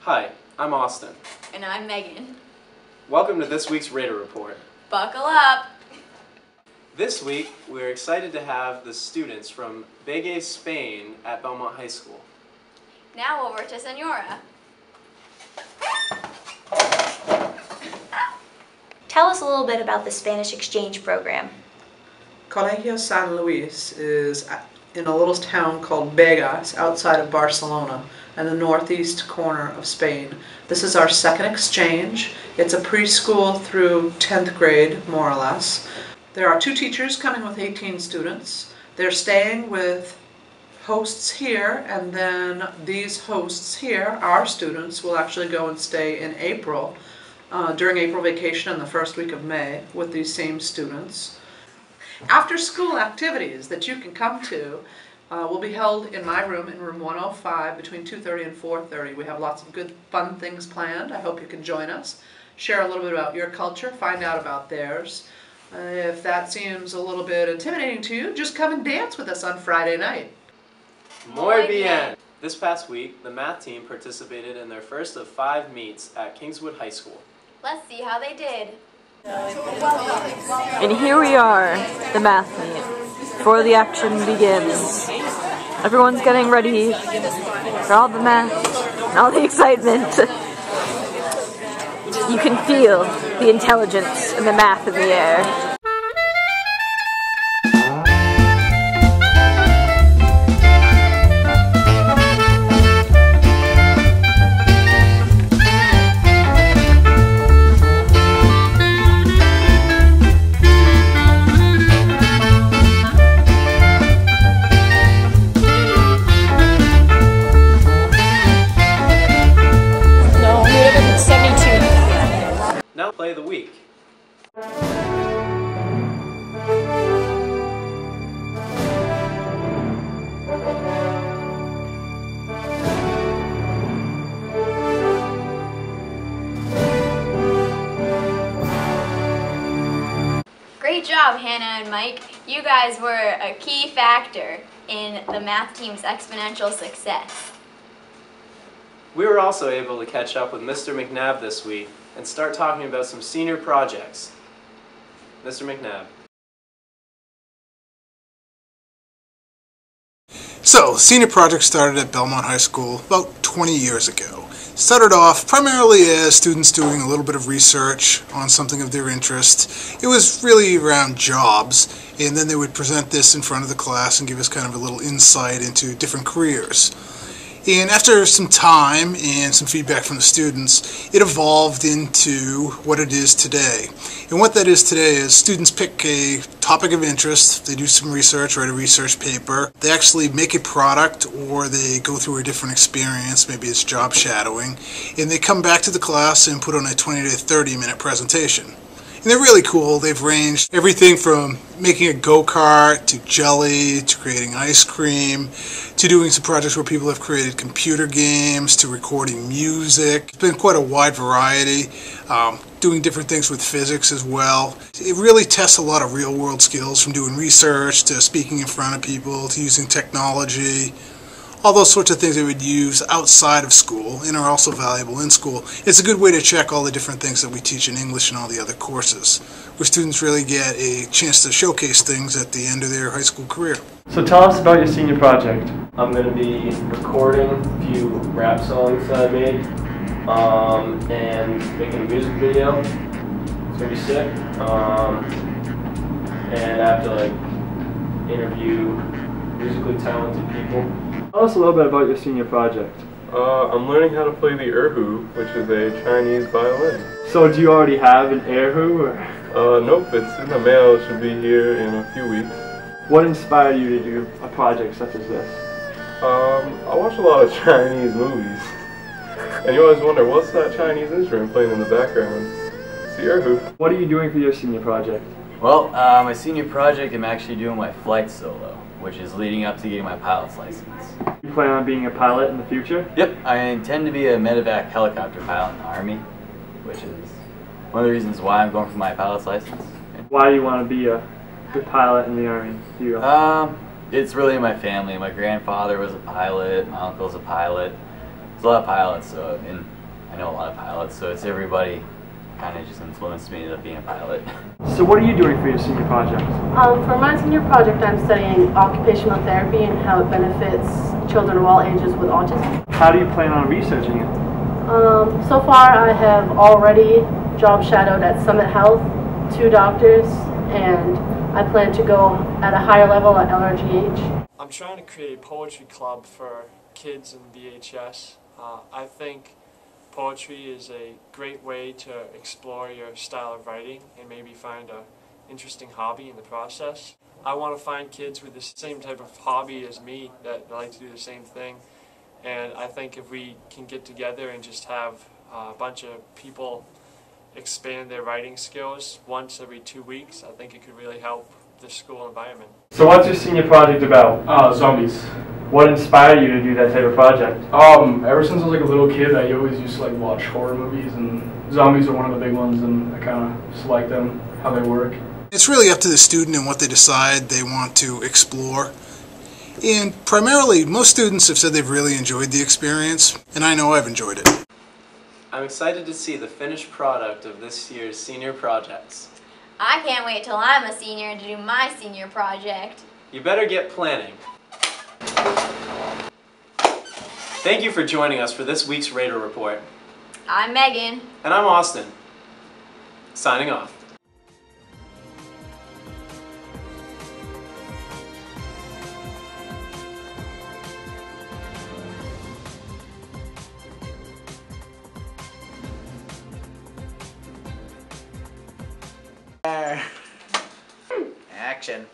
Hi, I'm Austin. And I'm Megan. Welcome to this week's Raider Report. Buckle up! This week, we're excited to have the students from Bégués, Spain at Belmont High School. Now over to Senora. Tell us a little bit about the Spanish exchange program. Colegio San Luis is in a little town called Bégués outside of Barcelona in the northeast corner of Spain. This is our second exchange. It's a preschool through 10th grade, more or less. There are 2 teachers coming with 18 students. They're staying with hosts here, and then these hosts here, our students, will actually go and stay in April, during April vacation in the first week of May with these same students. After school activities that you can come to will be held in my room, in room 105, between 2:30 and 4:30. We have lots of good fun things planned. I hope you can join us, share a little bit about your culture, find out about theirs. If that seems a little bit intimidating to you, just come and dance with us on Friday night. Muy bien! This past week, the math team participated in their first of 5 meets at Kingswood High School. Let's see how they did. And here we are, the math meet, before the action begins. Everyone's getting ready for all the math and all the excitement. You can feel the intelligence and the math in the air. Now play of the week. Great job, Hannah and Mike. You guys were a key factor in the math team's exponential success. We were also able to catch up with Mr. McNabb this week and start talking about some senior projects. Mr. McNabb. So, senior project started at Belmont High School about 20 years ago. Started off primarily as students doing a little bit of research on something of their interest. It was really around jobs, and then they would present this in front of the class and give us kind of a little insight into different careers. And after some time and some feedback from the students, it evolved into what it is today. And what that is today is students pick a topic of interest, they do some research, write a research paper, they actually make a product or they go through a different experience, maybe it's job shadowing, and they come back to the class and put on a 20 to 30 minute presentation. And they're really cool. They've ranged everything from making a go-kart to jelly to creating ice cream to doing some projects where people have created computer games to recording music. It's been quite a wide variety, doing different things with physics as well. It really tests a lot of real-world skills, from doing research to speaking in front of people to using technology. All those sorts of things they would use outside of school and are also valuable in school. It's a good way to check all the different things that we teach in English and all the other courses, where students really get a chance to showcase things at the end of their high school career. So tell us about your senior project. I'm going to be recording a few rap songs that I made and making a music video. It's going to be sick. And I have to interview musically talented people. Tell us a little bit about your senior project. I'm learning how to play the erhu, which is a Chinese violin. So do you already have an erhu? Nope, it's in the mail. It should be here in a few weeks. What inspired you to do a project such as this? I watch a lot of Chinese movies, and you always wonder, what's that Chinese instrument playing in the background? It's the erhu. What are you doing for your senior project? Well, my senior project, I'm actually doing my flight solo, which is leading up to getting my pilot's license. You plan on being a pilot in the future? Yep, I intend to be a medevac helicopter pilot in the Army, which is one of the reasons why I'm going for my pilot's license. Why do you want to be a good pilot in the Army? It's really in my family. My grandfather was a pilot, my uncle's a pilit. There's a lot of pilots, so I know a lot of pilots, so it's everybody kind of just influenced me into being a pilot. So what are you doing for your senior project? For my senior project, I'm studying occupational therapy and how it benefits children of all ages with autism. How do you plan on researching it? So far, I have already job shadowed at Summit Health, 2 doctors, and I plan to go at a higher level at LRGH. I'm trying to create a poetry club for kids in BHS. I think poetry is a great way to explore your style of writing and maybe find an interesting hobby in the process. I want to find kids with the same type of hobby as me that like to do the same thing. And I think if we can get together and just have a bunch of people expand their writing skills once every 2 weeks, I think it could really help the school environment. So what's your senior project about? Zombies. What inspired you to do that type of project? Ever since I was like a little kid, I always used to like watch horror movies, and zombies are one of the big ones, and I kind of just like them, how they work. It's really up to the student and what they decide they want to explore. And primarily, most students have said they've really enjoyed the experience, and I know I've enjoyed it. I'm excited to see the finished product of this year's senior projects. I can't wait till I'm a senior to do my senior project. You better get planning. Thank you for joining us for this week's Radar Report. I'm Megan. And I'm Austin. Signing off. Action.